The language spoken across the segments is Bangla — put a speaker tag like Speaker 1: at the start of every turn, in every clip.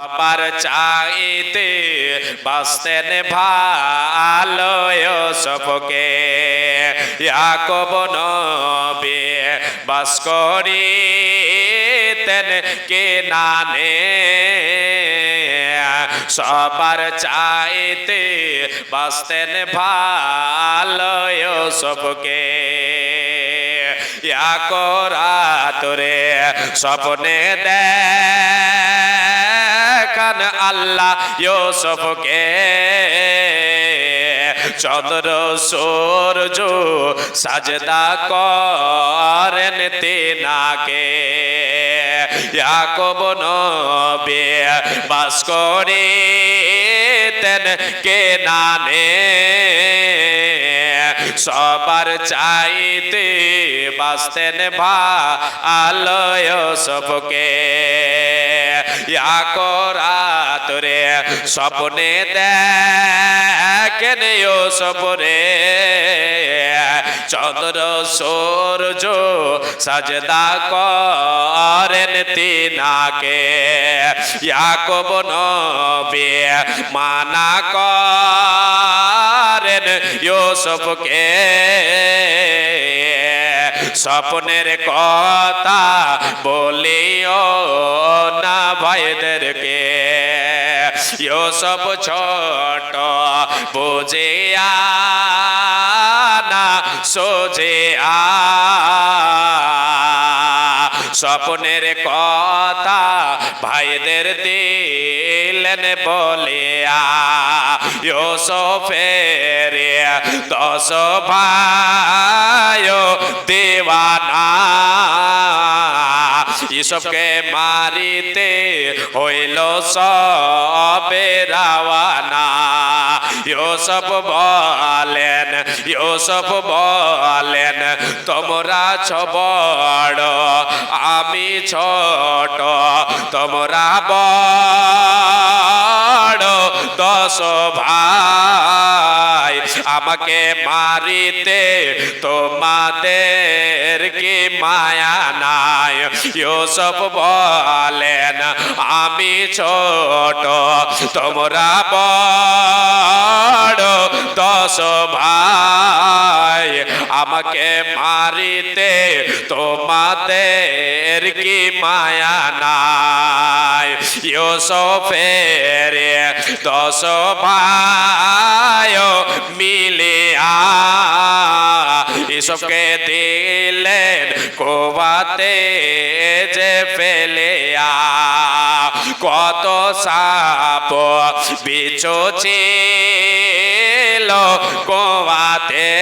Speaker 1: সবার চাইতে বাঁচতেন ভালো ইউসুফকে ইয়াকুব নবী বাস করিতেন কেনানে সবার চাইতে বাঁচতেন ভালো ইউসুফকে ইয়াকুব রাতে স্বপ্নে দেখান আল্লাহ ইউসুফকে চন্দ্র সূর্য সাজদা করেন তিনাকে ইয়াকুব নবী বাস করিতেন কেনানে সবার চাইতে বাঁচতেন ভালো ইউসুফকে ইয়াকুব রাতে স্বপ্নে দেখেন ইউসুফ রে চন্দ্র সূর্য সাজদা করেন তিনাকে ইয়াকুব নবী মানা করেন ইউসুফকে স্বপ্নের কথা বলিও না ভাইদেরকে ইউসুফ ছোট বুঝে না সোজে স্বপ্নের কথা ভাইদের দিলেন বলিয়া ইউসুফের 10 ভাই দেওয়ানা ইউসুফকে মারিতে হইল সবে রাওয়ানা ইউসুফ বলেন তোমরা বড় আমি ছোট তোমরা বড় 10 ভাই আমাকে মারিতে তোমাদের কি মায়া নাই ইউসুফ বলেন আমি ছোট তোমরা বড় 10 ভাই আমাকে মারিতে তোমাদের কি মায়া নাই ইউসুফের 10 ভাই মিলিয়া ইউসুফকে দিলেন কুয়াতে যে ফেলিয়া কত সাপ বিচ্ছু ছিল কুয়াতে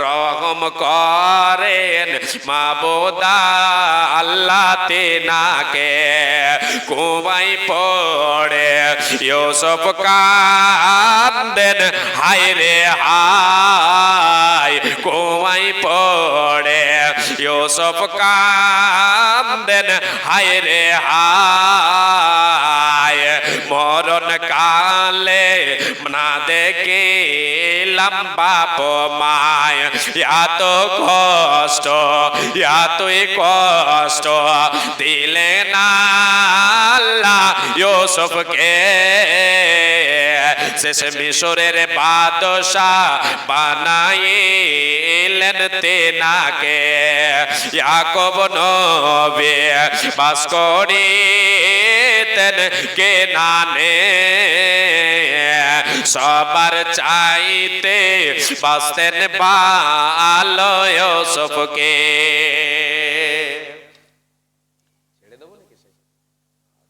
Speaker 1: রহম করেন মাবুদ আল্লাহ তিনাকে কুয়ায় পড়ে ইউসুফ কান্দেন হায় রে হায় কুয়ায় পড়ে ইউসুফ কান্দেন হায় রে হায় মরণ কালে না দেখিলাম বাপ মায় এত কষ্ট এতই কষ্ট দিলেন আল্লাহ ইউসুফকে শেষ মিশরের বাদশাহ বানাইলেন তিনাকে ইয়াকুব নবী বাস করিতেন কেনানে সবার চাইতে বাঁচতেন ভালো ইউসুফকে।